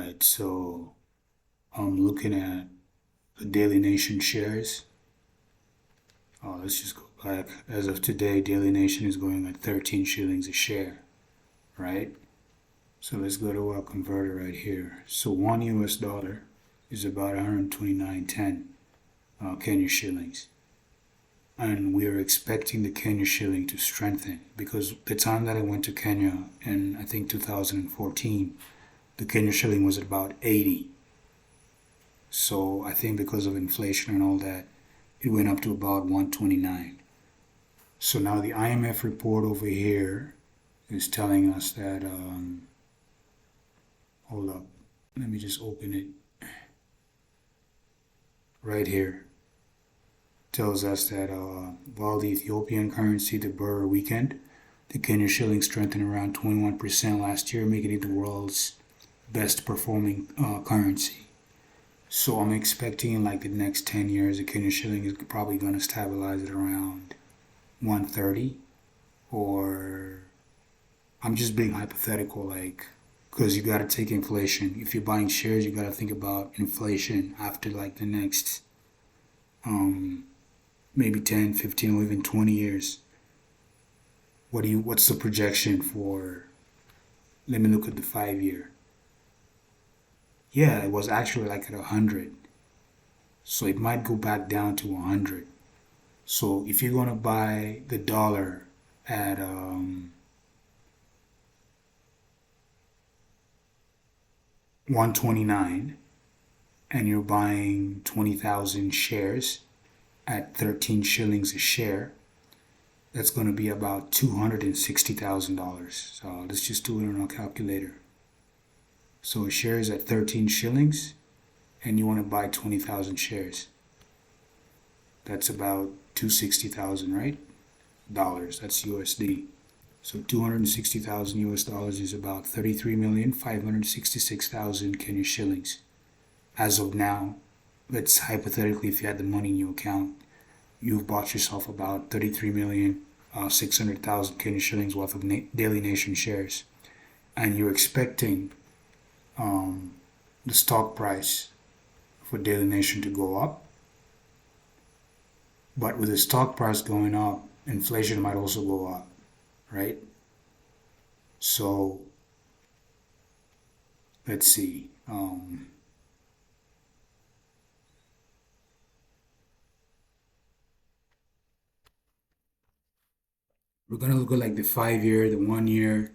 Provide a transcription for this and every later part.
Alright, so I'm looking at the Daily Nation shares. Let's just go back. As of today, Daily Nation is going at 13 shillings a share, right? So let's go to our converter right here. So one US dollar is about 129.10 Kenya shillings. And we are expecting the Kenya shilling to strengthen because the time that I went to Kenya in, I think, 2014, the Kenya shilling was at about 80. So I think because of inflation and all that, it went up to about 129. So now the IMF report over here is telling us that, hold up, let me just open it. Right here tells us that while the Ethiopian currency, the birr, weakened, the Kenya shilling strengthened around 21% last year, making it the world's best performing currency. So I'm expecting in like the next 10 years, the Kenya shilling is probably going to stabilize at around 130, or I'm just being hypothetical, like, because you got to take inflation. If you're buying shares, you got to think about inflation after like the next maybe 10, 15, or even 20 years. What's the projection for, let me look at the 5 year. Yeah, it was actually like at 100. So it might go back down to 100. So if you're going to buy the dollar at 129 and you're buying 20,000 shares at 13 shillings a share, that's going to be about $260,000. So let's just do it on our calculator. So a share is at 13 shillings and you want to buy 20,000 shares. That's about 260,000, right? Dollars. That's USD. So 260,000 US dollars is about 33,566,000 Kenya shillings. As of now, let's hypothetically, if you had the money in your account, you've bought yourself about 33,600,000 Kenya shillings worth of Daily Nation shares, and you're expecting the stock price for Daily Nation to go up. But with the stock price going up, inflation might also go up, right? So let's see. We're gonna look at like the 5 year, the 1 year,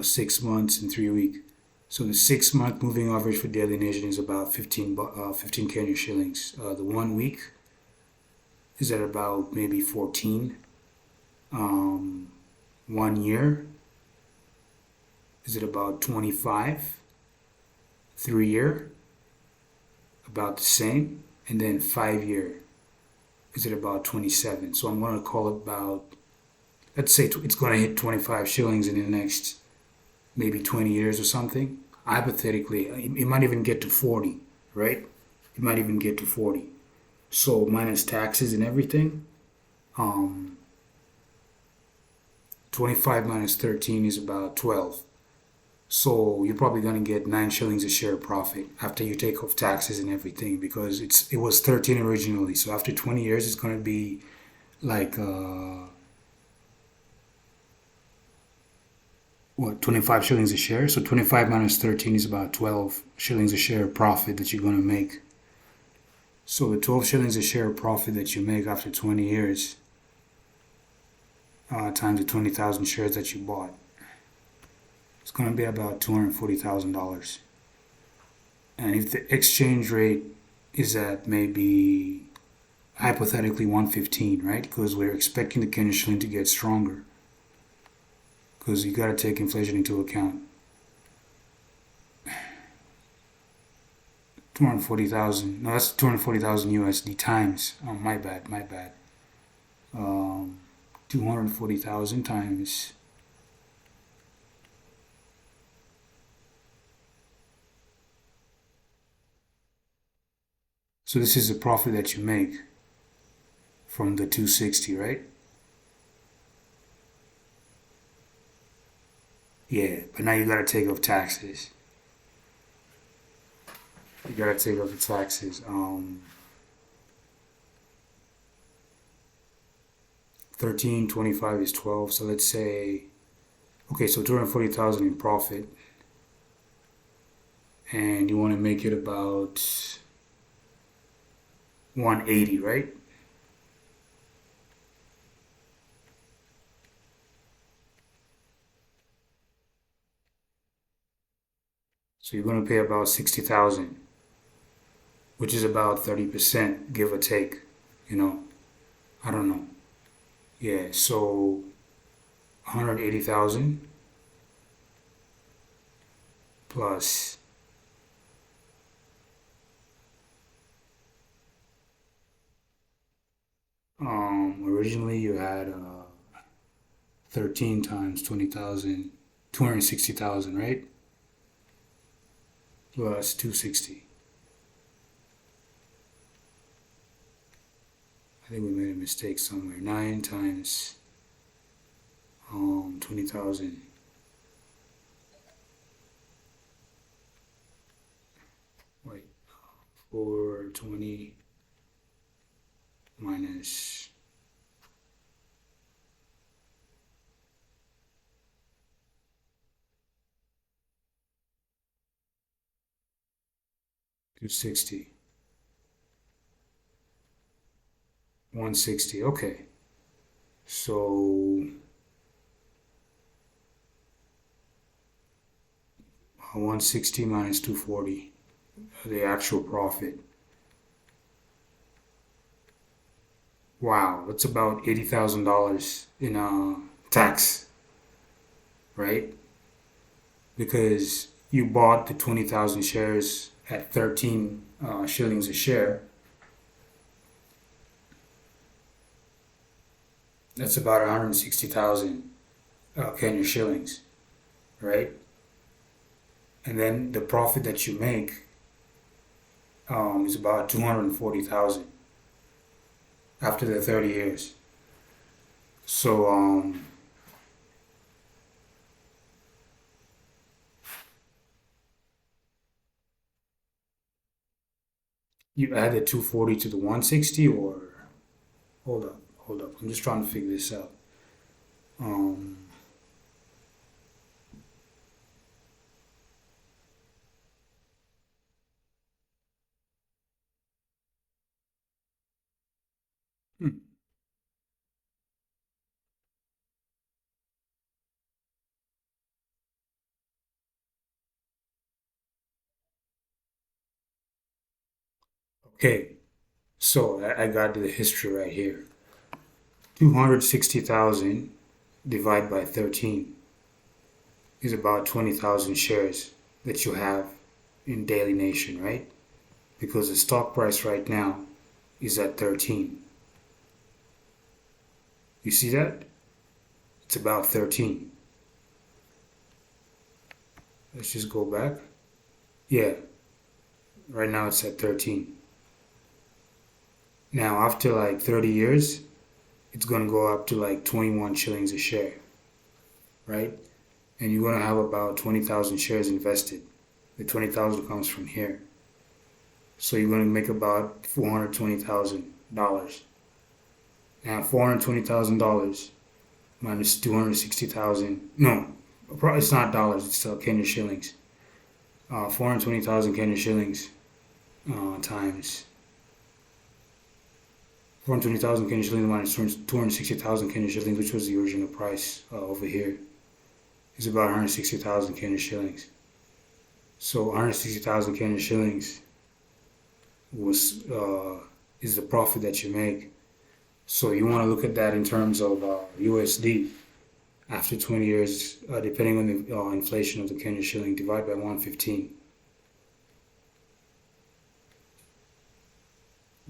6 months, and 3 week. So the 6 month moving average for Daily Nation is about 15 Kenya shillings. The 1 week is at about maybe 14. 1 year is at about 25. 3 year, about the same. And then 5 year is at about 27. So I'm going to call it about, let's say it's going to hit 25 shillings in the next maybe 20 years or something. Hypothetically, it might even get to 40, right? It might even get to 40. So minus taxes and everything, 25 minus 13 is about 12. So you're probably going to get 9 shillings a share profit after you take off taxes and everything, because it was 13 originally. So after 20 years, it's going to be like 25 shillings a share. So 25 minus 13 is about 12 shillings a share profit that you're going to make. So the 12 shillings a share profit that you make after 20 years times the 20,000 shares that you bought, it's going to be about $240,000. And if the exchange rate is at maybe hypothetically 115, right? Because we're expecting the Kenyan shilling to get stronger, because you got to take inflation into account. 240,000. No, that's 240,000 USD times. Oh, my bad. 240,000 times. So this is the profit that you make from the 260, right? Yeah, but now you got to take off taxes. You gotta take off the taxes. 1325 is 12. So let's say, okay, so 240,000 in profit, and you want to make it about 180, right? So you're gonna pay about 60,000, which is about 30%, give or take. You know, I don't know. Yeah, so 180,000 plus originally you had 13 times 20,000, 260,000, right? Plus 260. I think we made a mistake somewhere. 9 times 20,000. Wait, 420 minus 260. 160. Okay. So 160 minus 240, the actual profit. Wow, that's about $80,000 in tax, right? Because you bought the 20,000 shares at 13 shillings a share. That's about 160,000 Kenya shillings, right? And then the profit that you make is about 240,000 after the 30 years. So you added 240 to the 160, or hold up, hold up. I'm just trying to figure this out. Um, hmm, okay, so I got the history right here. 260,000 divided by 13 is about 20,000 shares that you have in Daily Nation, right? Because the stock price right now is at 13. You see that? It's about 13. Let's just go back. Yeah, right now it's at 13. Now, after like 30 years, it's going to go up to like 21 shillings a share, right? And you're going to have about 20,000 shares invested. The 20,000 comes from here. So you're going to make about $420,000. Now, $420,000 minus 260,000. No, it's not dollars, it's Kenya shillings. 420,000 Kenya shillings times 420,000 Kenya shillings minus 260,000 Kenya shillings, which was the original price over here, is about 160,000 Kenya shillings. So 160,000 Kenya shillings was is the profit that you make. So you want to look at that in terms of USD after 20 years, depending on the inflation of the Kenya shilling, divide by 115.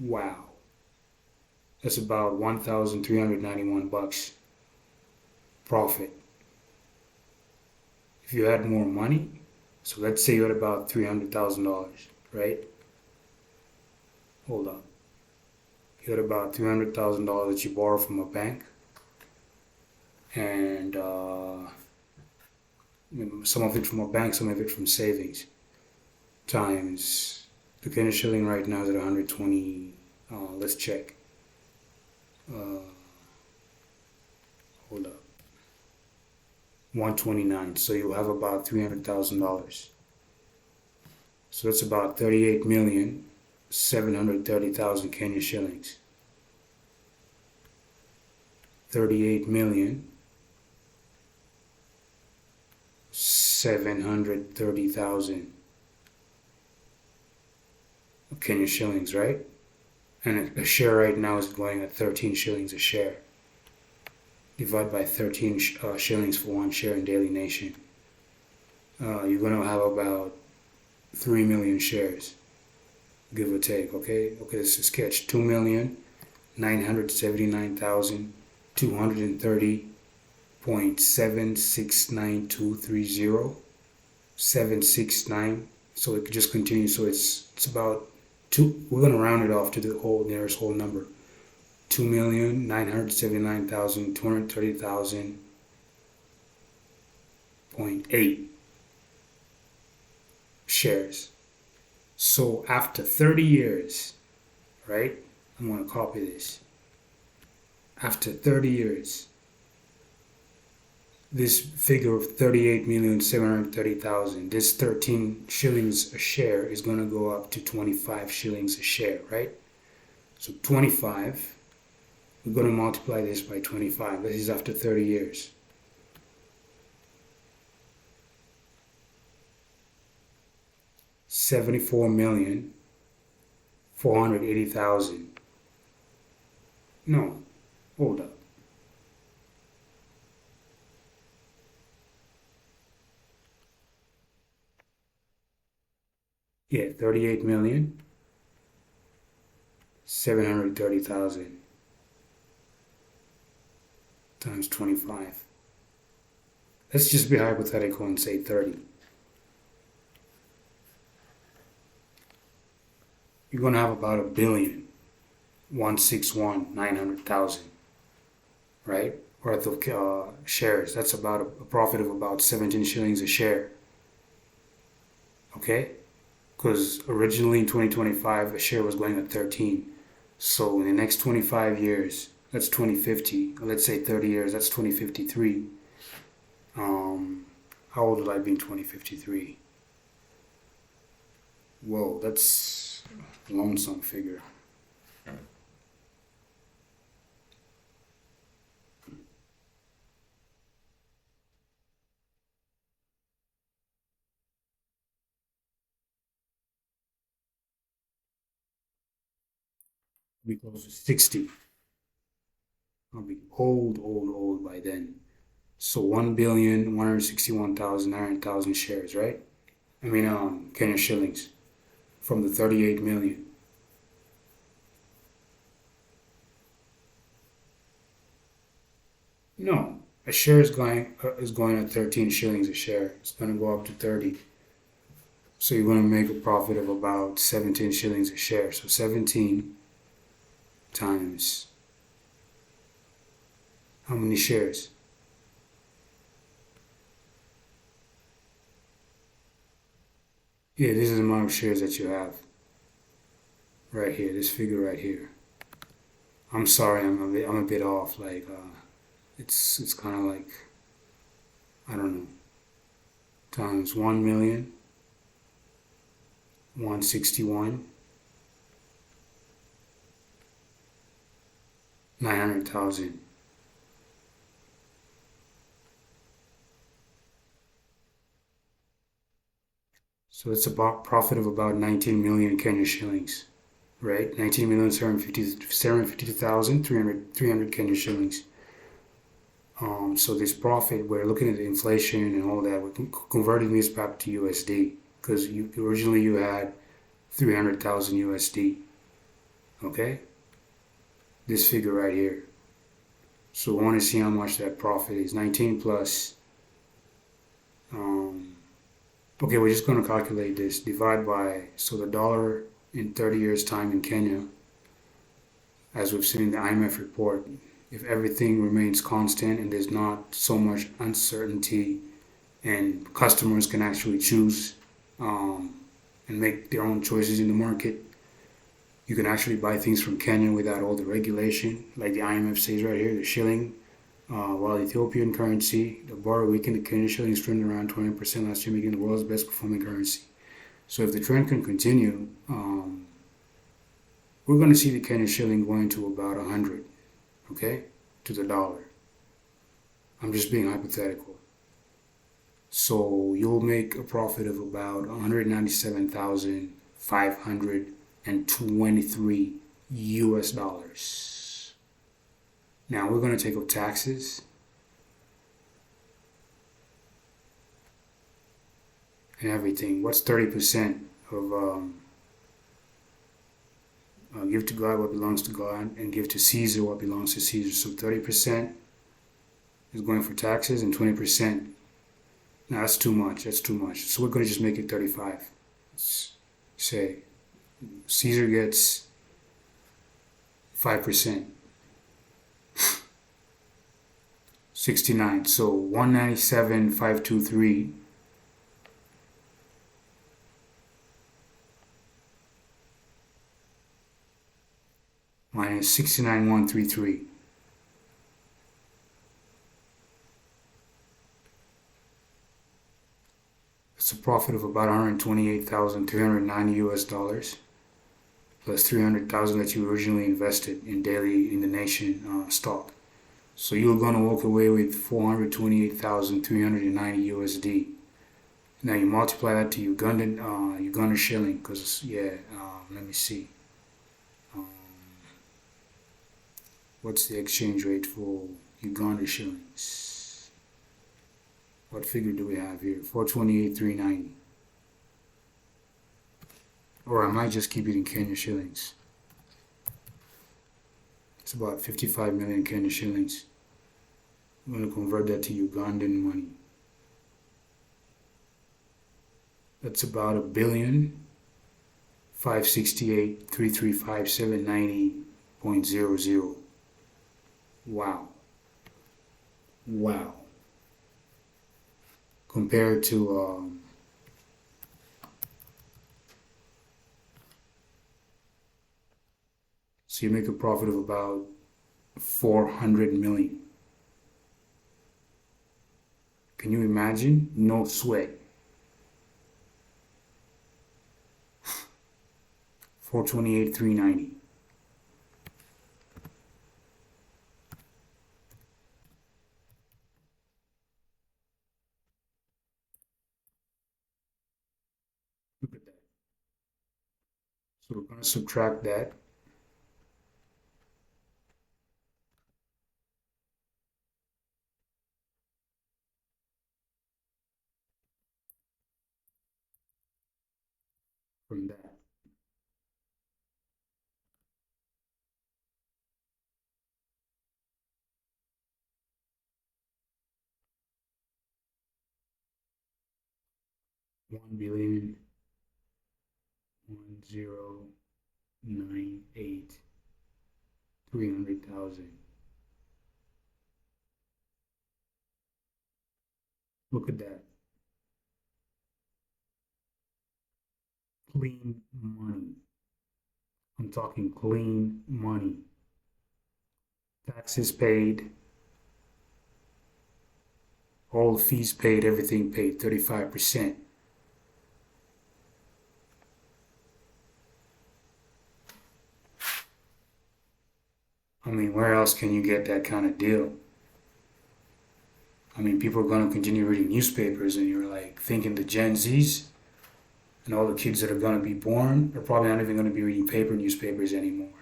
Wow, that's about 1,391 bucks profit. If you had more money, so let's say you had about $300,000, right? Hold on. You had about $300,000 that you borrowed from a bank, and some of it from a bank, some of it from savings, times The Kenyan shilling right now is at 120. Let's check. Hold up. 129. So you'll have about $300,000. So that's about 38,730,000 Kenyan shillings. 38,730,000 Kenyan shillings, right? And a share right now is going at 13 shillings a share. Divide by 13 shillings for one share in Daily Nation. You're going to have about 3 million shares, give or take, okay? Okay, this is sketch. 2,979,230.769230. 769. So it just continues. So it's about two. We're going to round it off to the nearest whole number. 2,979,230,000.8 shares. So after 30 years, right? I'm going to copy this. After 30 years, this figure of 38,730,000, this 13 shillings a share is going to go up to 25 shillings a share, right? So 25, we're going to multiply this by 25. This is after 30 years. $74,480,000. No, hold up. Yeah, 38,730,000 times 25. Let's just be hypothetical and say 30. You're going to have about 1,161,900,000, right? Worth of shares. That's about a profit of about 17 shillings a share. Okay? Because originally in 2025, a share was going at 13. So in the next 25 years, that's 2050. Let's say 30 years, that's 2053. How old will I be in 2053? Whoa, that's a lonesome figure. I'll be close to 60. I'll be old by then. So 1,161,900,000 shares, right? I mean, Kenyan shillings from the 38 million. No, a share is going at 13 shillings a share. It's going to go up to 30. So you're going to make a profit of about 17 shillings a share. So 17 times how many shares? Yeah, this is the amount of shares that you have right here. This figure right here. I'm sorry, I'm a bit off. Like, it's kind of like, I don't know, times 1,161,900,000. So it's about profit of about 19 million Kenya shillings, right? 19,752,300 Kenya shillings. So this profit, we're looking at the inflation and all that. We're converting this back to USD because originally you had 300,000 USD. Okay, this figure right here. So we want to see how much that profit is. 19 plus. Okay, we're just going to calculate this. Divide by, so the dollar in 30 years time in Kenya, as we've seen in the IMF report, if everything remains constant and there's not so much uncertainty and customers can actually choose and make their own choices in the market. You can actually buy things from Kenya without all the regulation, like the IMF says right here, the shilling. While Ethiopian currency, the border weakened, the Kenyan shilling is trending around 20% last year, making the world's best performing currency. So if the trend can continue, we're going to see the Kenyan shilling going to about 100, okay, to the dollar. I'm just being hypothetical. So you'll make a profit of about 197,523 US dollars. Now we're going to take up taxes and everything. What's 30% of give to God what belongs to God and give to Caesar what belongs to Caesar? So 30% is going for taxes and 20%. No, that's too much. That's too much. So we're going to just make it 35. Let's say Caesar gets 5%. 69. So 197,523 minus 69,133. It's a profit of about 128,390 US dollars plus 300,000 that you originally invested in daily in the nation stock. So you're gonna walk away with 428,390 USD. Now you multiply that to Ugandan shilling, because let me see. Um, what's the exchange rate for Uganda shillings? What figure do we have here? 428,390. Or I might just keep it in Kenya shillings. It's about 55 million Kenya shillings. I'm going to convert that to Ugandan money. That's about 1,568,335,790.00. Wow. Wow. Compared to so you make a profit of about 400 million. Can you imagine? No sweat. 428,390. Look at that. So we're going to subtract that from that. One billion 1,098,300,000. Look at that. Clean money. I'm talking clean money. Taxes paid, all fees paid, everything paid, 35%. I mean, where else can you get that kind of deal? I mean, people are going to continue reading newspapers, and you're like thinking the Gen Zs and all the kids that are going to be born are probably not even going to be reading paper newspapers anymore.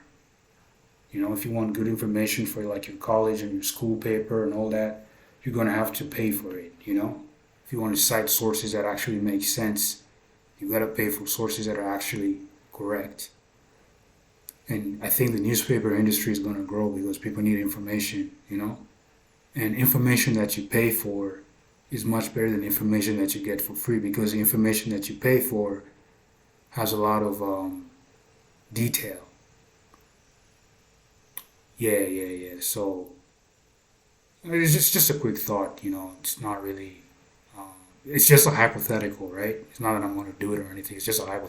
You know, if you want good information for like your college and your school paper and all that, you're going to have to pay for it, you know? If you want to cite sources that actually make sense, you got to pay for sources that are actually correct. And I think the newspaper industry is going to grow because people need information, you know? And information that you pay for is much better than information that you get for free, because the information that you pay for has a lot of detail. Yeah. So it's just a quick thought, you know. It's not really. It's just a hypothetical, right? It's not that I'm going to do it or anything. It's just a hypothetical.